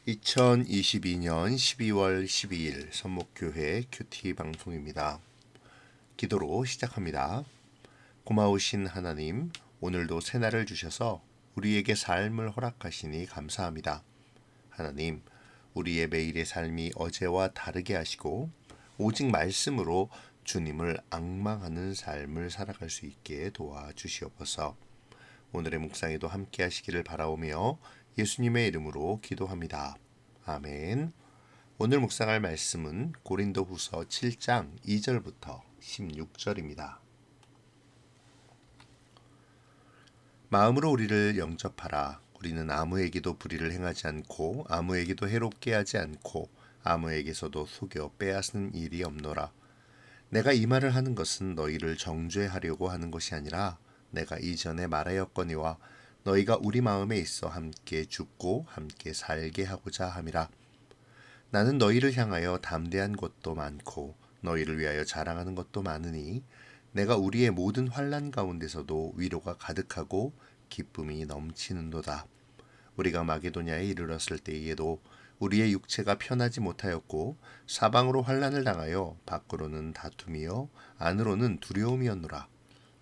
2022년 12월 12일 선목교회 큐티 방송입니다. 기도로 시작합니다. 고마우신 하나님, 오늘도 새날을 주셔서 우리에게 삶을 허락하시니 감사합니다. 하나님, 우리의 매일의 삶이 어제와 다르게 하시고 오직 말씀으로 주님을 앙망하는 삶을 살아갈 수 있게 도와주시옵소서. 오늘의 묵상에도 함께 하시기를 바라오며 예수님의 이름으로 기도합니다. 아멘. 오늘 묵상할 말씀은 고린도후서 7장 2절부터 16절입니다. 마음으로 우리를 영접하라. 우리는 아무에게도 불의를 행하지 않고 아무에게도 해롭게 하지 않고 아무에게서도 속여 빼앗는 일이 없노라. 내가 이 말을 하는 것은 너희를 정죄하려고 하는 것이 아니라 내가 이전에 말하였거니와 너희가 우리 마음에 있어 함께 죽고 함께 살게 하고자 함이라. 나는 너희를 향하여 담대한 것도 많고 너희를 위하여 자랑하는 것도 많으니 내가 우리의 모든 환난 가운데서도 위로가 가득하고 기쁨이 넘치는도다. 우리가 마게도냐에 이르렀을 때에도 우리의 육체가 편하지 못하였고 사방으로 환난을 당하여 밖으로는 다툼이요 안으로는 두려움이었노라.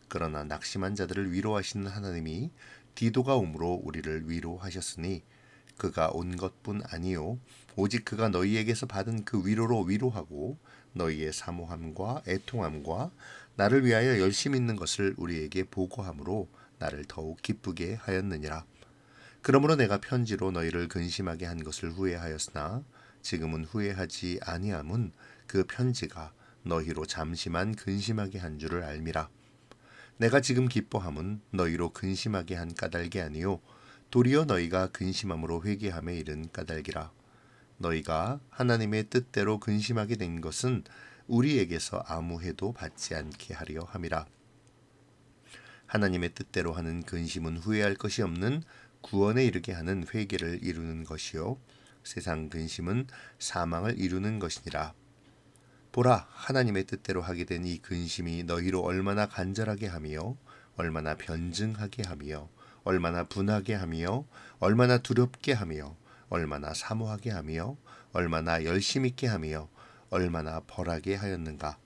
그러나 낙심한 자들을 위로하시는 하나님이 디도가 오므로 우리를 위로하셨으니 그가 온 것뿐 아니요 오직 그가 너희에게서 받은 그 위로로 위로하고 너희의 사모함과 애통함과 나를 위하여 열심히 있는 것을 우리에게 보고함으로 나를 더욱 기쁘게 하였느니라. 그러므로 내가 편지로 너희를 근심하게 한 것을 후회하였으나 지금은 후회하지 아니함은 그 편지가 너희로 잠시만 근심하게 한 줄을 알미라. 내가 지금 기뻐함은 너희로 근심하게 한 까닭이 아니요 도리어 너희가 근심함으로 회개함에 이른 까닭이라. 너희가 하나님의 뜻대로 근심하게 된 것은 우리에게서 아무 해도 받지 않게 하려 함이라. 하나님의 뜻대로 하는 근심은 후회할 것이 없는 구원에 이르게 하는 회개를 이루는 것이요 세상 근심은 사망을 이루는 것이니라. 보라, 하나님의 뜻대로 하게 된 이 근심이 너희로 얼마나 간절하게 하며 얼마나 변증하게 하며 얼마나 분하게 하며 얼마나 두렵게 하며 얼마나 사모하게 하며 얼마나 열심 있게 하며 얼마나 벌하게 하였는가.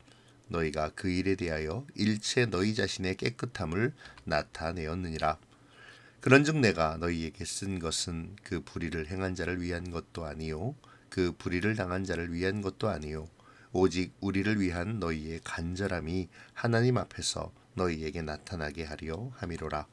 너희가 그 일에 대하여 일체 너희 자신의 깨끗함을 나타내었느니라. 그런즉 내가 너희에게 쓴 것은 그 불의를 행한 자를 위한 것도 아니요 그 불의를 당한 자를 위한 것도 아니요 오직 우리를 위한 너희의 간절함이 하나님 앞에서 너희에게 나타나게 하려 함이로라.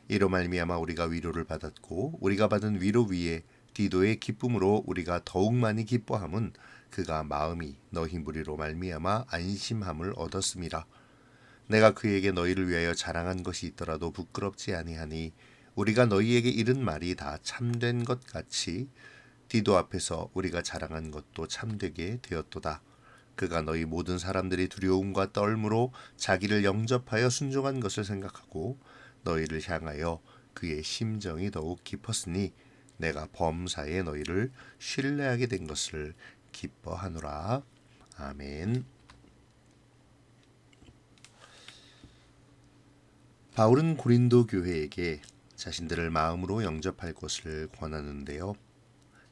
이로 말미암아 우리가 위로를 받았고 우리가 받은 위로 위에 디도의 기쁨으로 우리가 더욱 많이 기뻐함은 그가 마음이 너희 무리로 말미암아 안심함을 얻었음이라. 내가 그에게 너희를 위하여 자랑한 것이 있더라도 부끄럽지 아니하니 우리가 너희에게 이른 말이 다 참된 것 같이 디도 앞에서 우리가 자랑한 것도 참되게 되었도다. 그가 너희 모든 사람들이 두려움과 떨므로 자기를 영접하여 순종한 것을 생각하고 너희를 향하여 그의 심정이 더욱 깊었으니 내가 범사에 너희를 신뢰하게 된 것을 기뻐하노라. 아멘. 바울은 고린도 교회에게 자신들을 마음으로 영접할 것을 권하는데요.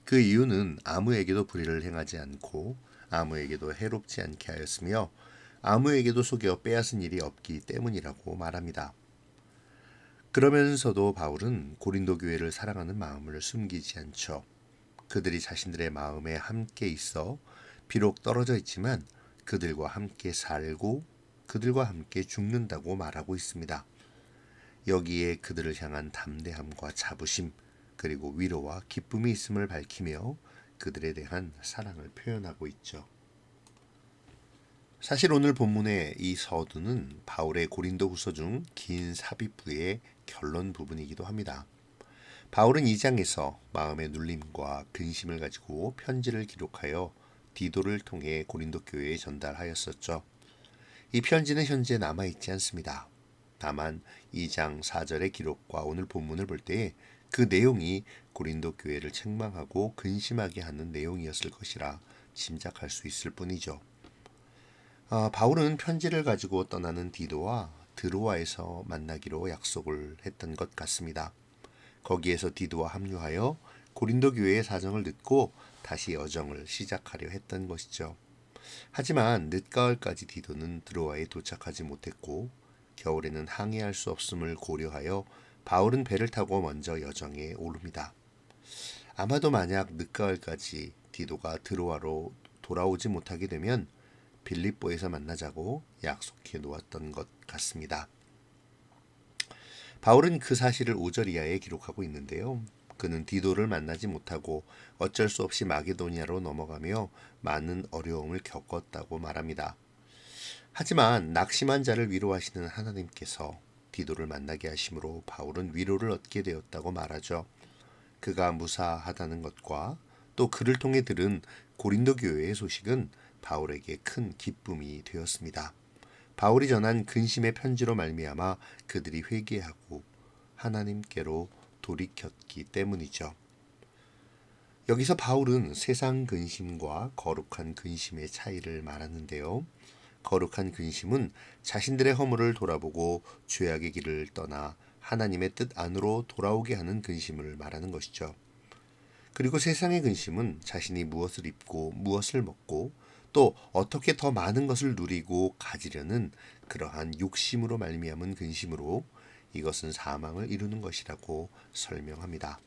그 이유는 아무에게도 불의를 행하지 않고 아무에게도 해롭지 않게 하였으며 아무에게도 속여 빼앗은 일이 없기 때문이라고 말합니다. 그러면서도 바울은 고린도 교회를 사랑하는 마음을 숨기지 않죠. 그들이 자신들의 마음에 함께 있어 비록 떨어져 있지만 그들과 함께 살고 그들과 함께 죽는다고 말하고 있습니다. 여기에 그들을 향한 담대함과 자부심 그리고 위로와 기쁨이 있음을 밝히며 그들에 대한 사랑을 표현하고 있죠. 사실 오늘 본문의 이 서두는 바울의 고린도후서 중 긴 삽입부의 결론 부분이기도 합니다. 바울은 이 장에서 마음의 눌림과 근심을 가지고 편지를 기록하여 디도를 통해 고린도 교회에 전달하였었죠. 이 편지는 현재 남아있지 않습니다. 다만 2장 4절의 기록과 오늘 본문을 볼 때 그 내용이 고린도 교회를 책망하고 근심하게 하는 내용이었을 것이라 짐작할 수 있을 뿐이죠. 바울은 편지를 가지고 떠나는 디도와 드로아에서 만나기로 약속을 했던 것 같습니다. 거기에서 디도와 합류하여 고린도 교회의 사정을 듣고 다시 여정을 시작하려 했던 것이죠. 하지만 늦가을까지 디도는 드로아에 도착하지 못했고 겨울에는 항해할 수 없음을 고려하여 바울은 배를 타고 먼저 여정에 오릅니다. 아마도 만약 늦가을까지 디도가 드로아로 돌아오지 못하게 되면 빌립보에서 만나자고 약속해 놓았던 것 같습니다. 바울은 그 사실을 5절 이하에 기록하고 있는데요. 그는 디도를 만나지 못하고 어쩔 수 없이 마게도니아로 넘어가며 많은 어려움을 겪었다고 말합니다. 하지만 낙심한 자를 위로하시는 하나님께서 디도를 만나게 하심으로 바울은 위로를 얻게 되었다고 말하죠. 그가 무사하다는 것과 또 그를 통해 들은 고린도 교회의 소식은 바울에게 큰 기쁨이 되었습니다. 바울이 전한 근심의 편지로 말미암아 그들이 회개하고 하나님께로 돌이켰기 때문이죠. 여기서 바울은 세상 근심과 거룩한 근심의 차이를 말하는데요. 거룩한 근심은 자신들의 허물을 돌아보고 죄악의 길을 떠나 하나님의 뜻 안으로 돌아오게 하는 근심을 말하는 것이죠. 그리고 세상의 근심은 자신이 무엇을 입고 무엇을 먹고 또 어떻게 더 많은 것을 누리고 가지려는 그러한 욕심으로 말미암은 근심으로 이것은 사망을 이루는 것이라고 설명합니다.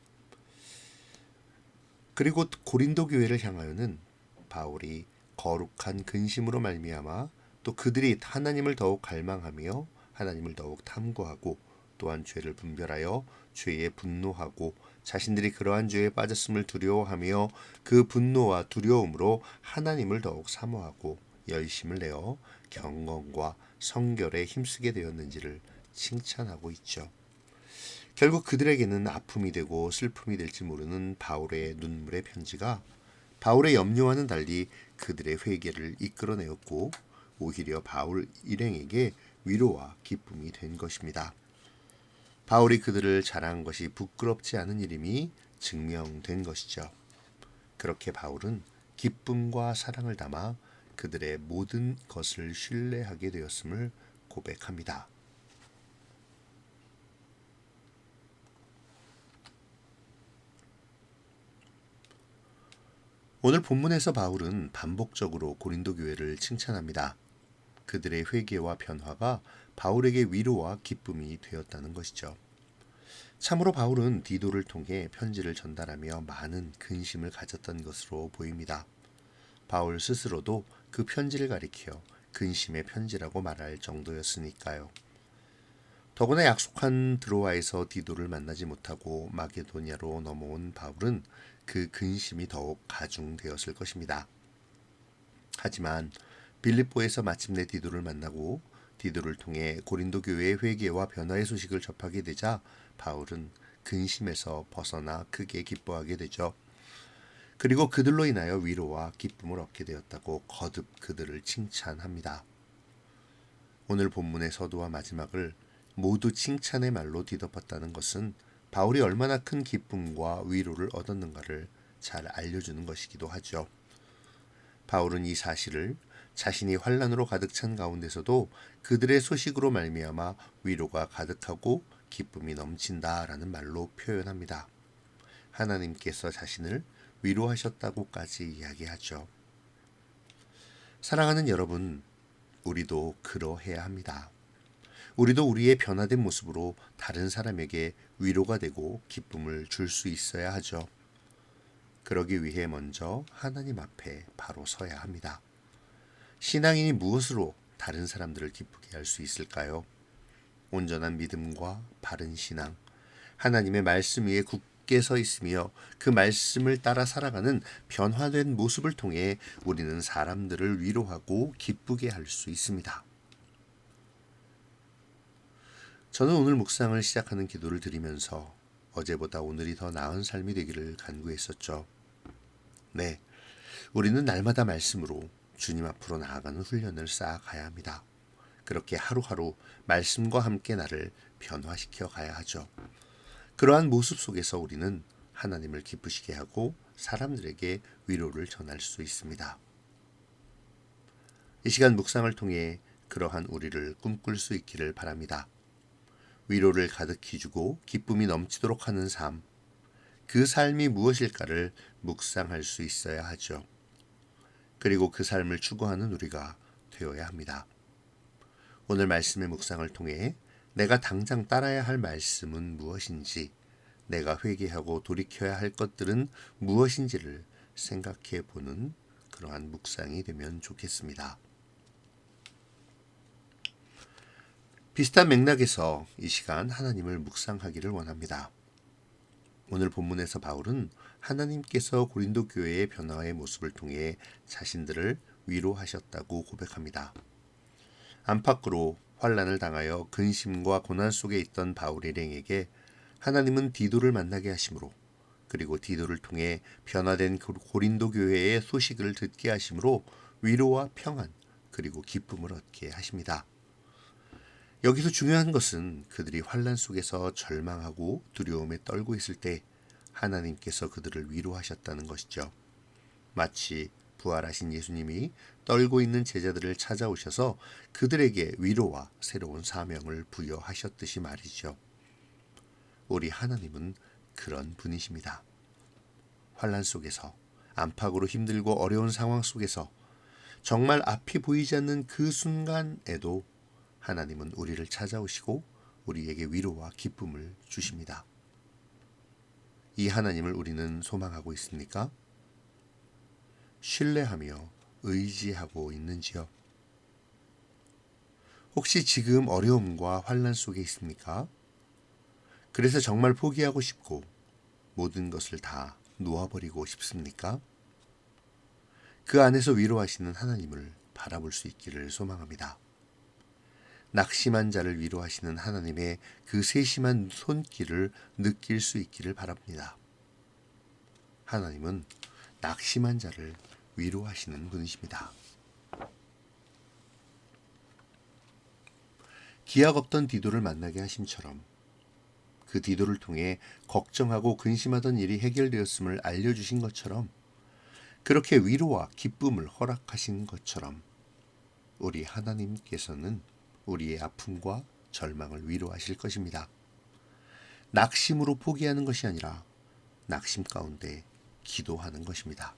그리고 고린도 교회를 향하여는 바울이 거룩한 근심으로 말미암아 또 그들이 하나님을 더욱 갈망하며 하나님을 더욱 탐구하고 또한 죄를 분별하여 죄에 분노하고 자신들이 그러한 죄에 빠졌음을 두려워하며 그 분노와 두려움으로 하나님을 더욱 사모하고 열심을 내어 경건과 성결에 힘쓰게 되었는지를 칭찬하고 있죠. 결국 그들에게는 아픔이 되고 슬픔이 될지 모르는 바울의 눈물의 편지가 바울의 염려와는 달리 그들의 회개를 이끌어내었고 오히려 바울 일행에게 위로와 기쁨이 된 것입니다. 바울이 그들을 자랑한 것이 부끄럽지 않은 일임이 증명된 것이죠. 그렇게 바울은 기쁨과 사랑을 담아 그들의 모든 것을 신뢰하게 되었음을 고백합니다. 오늘 본문에서 바울은 반복적으로 고린도 교회를 칭찬합니다. 그들의 회개와 변화가 바울에게 위로와 기쁨이 되었다는 것이죠. 참으로 바울은 디도를 통해 편지를 전달하며 많은 근심을 가졌던 것으로 보입니다. 바울 스스로도 그 편지를 가리켜 근심의 편지라고 말할 정도였으니까요. 더구나 약속한 드로아에서 디도를 만나지 못하고 마게도니아로 넘어온 바울은 그 근심이 더욱 가중되었을 것입니다. 하지만 빌립보에서 마침내 디도를 만나고 디도를 통해 고린도 교회의 회개와 변화의 소식을 접하게 되자 바울은 근심에서 벗어나 크게 기뻐하게 되죠. 그리고 그들로 인하여 위로와 기쁨을 얻게 되었다고 거듭 그들을 칭찬합니다. 오늘 본문의 서두와 마지막을 모두 칭찬의 말로 뒤덮었다는 것은 바울이 얼마나 큰 기쁨과 위로를 얻었는가를 잘 알려주는 것이기도 하죠. 바울은 이 사실을 자신이 환난으로 가득 찬 가운데서도 그들의 소식으로 말미암아 위로가 가득하고 기쁨이 넘친다라는 말로 표현합니다. 하나님께서 자신을 위로하셨다고까지 이야기하죠. 사랑하는 여러분, 우리도 그러해야 합니다. 우리도 우리의 변화된 모습으로 다른 사람에게 위로가 되고 기쁨을 줄 수 있어야 하죠. 그러기 위해 먼저 하나님 앞에 바로 서야 합니다. 신앙인이 무엇으로 다른 사람들을 기쁘게 할 수 있을까요? 온전한 믿음과 바른 신앙, 하나님의 말씀 위에 굳게 서 있으며 그 말씀을 따라 살아가는 변화된 모습을 통해 우리는 사람들을 위로하고 기쁘게 할 수 있습니다. 저는 오늘 묵상을 시작하는 기도를 드리면서 어제보다 오늘이 더 나은 삶이 되기를 간구했었죠. 네, 우리는 날마다 말씀으로 주님 앞으로 나아가는 훈련을 쌓아가야 합니다. 그렇게 하루하루 말씀과 함께 나를 변화시켜 가야 하죠. 그러한 모습 속에서 우리는 하나님을 기쁘시게 하고 사람들에게 위로를 전할 수 있습니다. 이 시간 묵상을 통해 그러한 우리를 꿈꿀 수 있기를 바랍니다. 위로를 가득히 주고 기쁨이 넘치도록 하는 삶, 그 삶이 무엇일까를 묵상할 수 있어야 하죠. 그리고 그 삶을 추구하는 우리가 되어야 합니다. 오늘 말씀의 묵상을 통해 내가 당장 따라야 할 말씀은 무엇인지, 내가 회개하고 돌이켜야 할 것들은 무엇인지를 생각해 보는 그러한 묵상이 되면 좋겠습니다. 비슷한 맥락에서 이 시간 하나님을 묵상하기를 원합니다. 오늘 본문에서 바울은 하나님께서 고린도 교회의 변화의 모습을 통해 자신들을 위로하셨다고 고백합니다. 안팎으로 환난을 당하여 근심과 고난 속에 있던 바울 일행에게 하나님은 디도를 만나게 하심으로, 그리고 디도를 통해 변화된 고린도 교회의 소식을 듣게 하심으로 위로와 평안 그리고 기쁨을 얻게 하십니다. 여기서 중요한 것은 그들이 환난 속에서 절망하고 두려움에 떨고 있을 때 하나님께서 그들을 위로하셨다는 것이죠. 마치 부활하신 예수님이 떨고 있는 제자들을 찾아오셔서 그들에게 위로와 새로운 사명을 부여하셨듯이 말이죠. 우리 하나님은 그런 분이십니다. 환난 속에서, 안팎으로 힘들고 어려운 상황 속에서, 정말 앞이 보이지 않는 그 순간에도 하나님은 우리를 찾아오시고 우리에게 위로와 기쁨을 주십니다. 이 하나님을 우리는 소망하고 있습니까? 신뢰하며 의지하고 있는지요? 혹시 지금 어려움과 환난 속에 있습니까? 그래서 정말 포기하고 싶고 모든 것을 다 놓아버리고 싶습니까? 그 안에서 위로하시는 하나님을 바라볼 수 있기를 소망합니다. 낙심한 자를 위로하시는 하나님의 그 세심한 손길을 느낄 수 있기를 바랍니다. 하나님은 낙심한 자를 위로하시는 분이십니다. 기약 없던 디도를 만나게 하심처럼 그 디도를 통해 걱정하고 근심하던 일이 해결되었음을 알려주신 것처럼, 그렇게 위로와 기쁨을 허락하신 것처럼 우리 하나님께서는 우리의 아픔과 절망을 위로하실 것입니다. 낙심으로 포기하는 것이 아니라 낙심 가운데 기도하는 것입니다.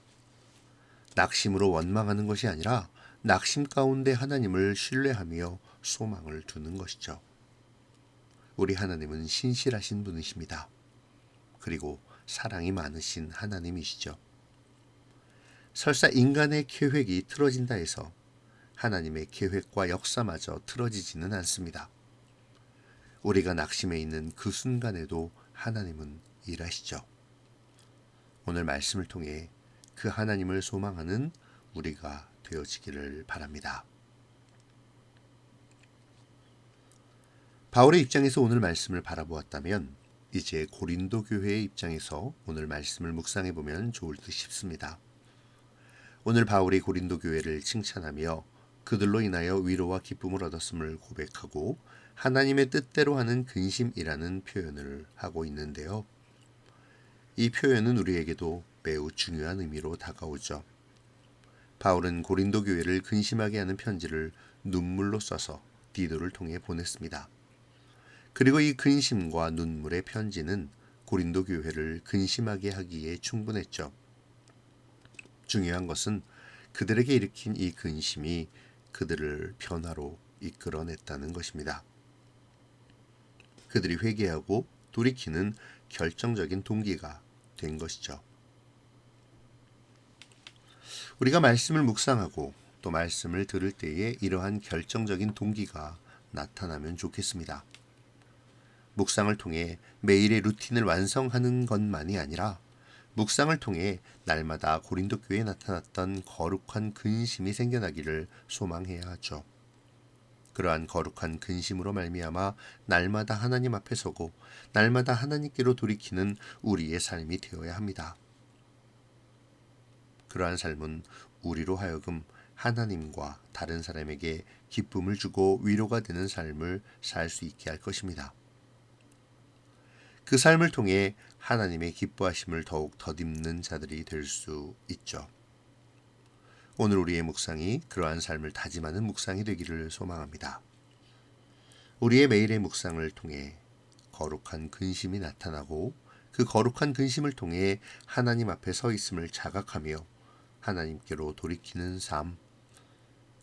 낙심으로 원망하는 것이 아니라 낙심 가운데 하나님을 신뢰하며 소망을 두는 것이죠. 우리 하나님은 신실하신 분이십니다. 그리고 사랑이 많으신 하나님이시죠. 설사 인간의 계획이 틀어진다 해서 하나님의 계획과 역사마저 틀어지지는 않습니다. 우리가 낙심해 있는 그 순간에도 하나님은 일하시죠. 오늘 말씀을 통해 그 하나님을 소망하는 우리가 되어지기를 바랍니다. 바울의 입장에서 오늘 말씀을 바라보았다면 이제 고린도 교회의 입장에서 오늘 말씀을 묵상해 보면 좋을 듯 싶습니다. 오늘 바울이 고린도 교회를 칭찬하며 그들로 인하여 위로와 기쁨을 얻었음을 고백하고 하나님의 뜻대로 하는 근심이라는 표현을 하고 있는데요. 이 표현은 우리에게도 매우 중요한 의미로 다가오죠. 바울은 고린도 교회를 근심하게 하는 편지를 눈물로 써서 디도를 통해 보냈습니다. 그리고 이 근심과 눈물의 편지는 고린도 교회를 근심하게 하기에 충분했죠. 중요한 것은 그들에게 일으킨 이 근심이 그들을 변화로 이끌어냈다는 것입니다. 그들이 회개하고 돌이키는 결정적인 동기가 된 것이죠. 우리가 말씀을 묵상하고 또 말씀을 들을 때에 이러한 결정적인 동기가 나타나면 좋겠습니다. 묵상을 통해 매일의 루틴을 완성하는 것만이 아니라 묵상을 통해 날마다 고린도 교회에 나타났던 거룩한 근심이 생겨나기를 소망해야 하죠. 그러한 거룩한 근심으로 말미암아 날마다 하나님 앞에 서고 날마다 하나님께로 돌이키는 우리의 삶이 되어야 합니다. 그러한 삶은 우리로 하여금 하나님과 다른 사람에게 기쁨을 주고 위로가 되는 삶을 살 수 있게 할 것입니다. 그 삶을 통해 하나님의 기뻐하심을 더욱 덧입는 자들이 될 수 있죠. 오늘 우리의 묵상이 그러한 삶을 다짐하는 묵상이 되기를 소망합니다. 우리의 매일의 묵상을 통해 거룩한 근심이 나타나고 그 거룩한 근심을 통해 하나님 앞에 서 있음을 자각하며 하나님께로 돌이키는 삶,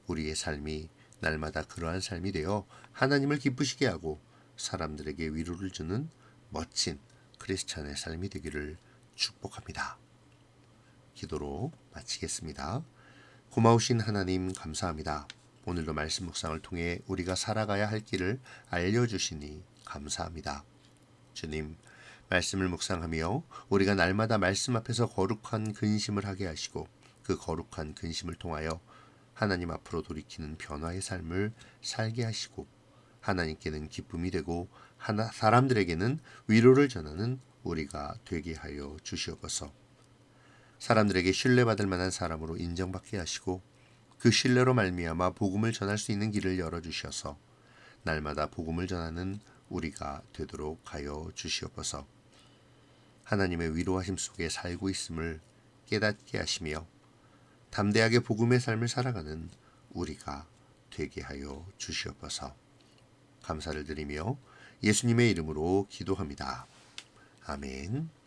우리의 삶이 날마다 그러한 삶이 되어 하나님을 기쁘시게 하고 사람들에게 위로를 주는 멋진 크리스찬의 삶이 되기를 축복합니다. 기도로 마치겠습니다. 고마우신 하나님 감사합니다. 오늘도 말씀 묵상을 통해 우리가 살아가야 할 길을 알려주시니 감사합니다. 주님, 말씀을 묵상하며 우리가 날마다 말씀 앞에서 거룩한 근심을 하게 하시고 그 거룩한 근심을 통하여 하나님 앞으로 돌이키는 변화의 삶을 살게 하시고 하나님께는 기쁨이 되고 사람들에게는 위로를 전하는 우리가 되게 하여 주시옵소서. 사람들에게 신뢰받을 만한 사람으로 인정받게 하시고 그 신뢰로 말미암아 복음을 전할 수 있는 길을 열어주셔서 날마다 복음을 전하는 우리가 되도록 하여 주시옵소서. 하나님의 위로하심 속에 살고 있음을 깨닫게 하시며 담대하게 복음의 삶을 살아가는 우리가 되게 하여 주시옵소서. 감사를 드리며 예수님의 이름으로 기도합니다. 아멘.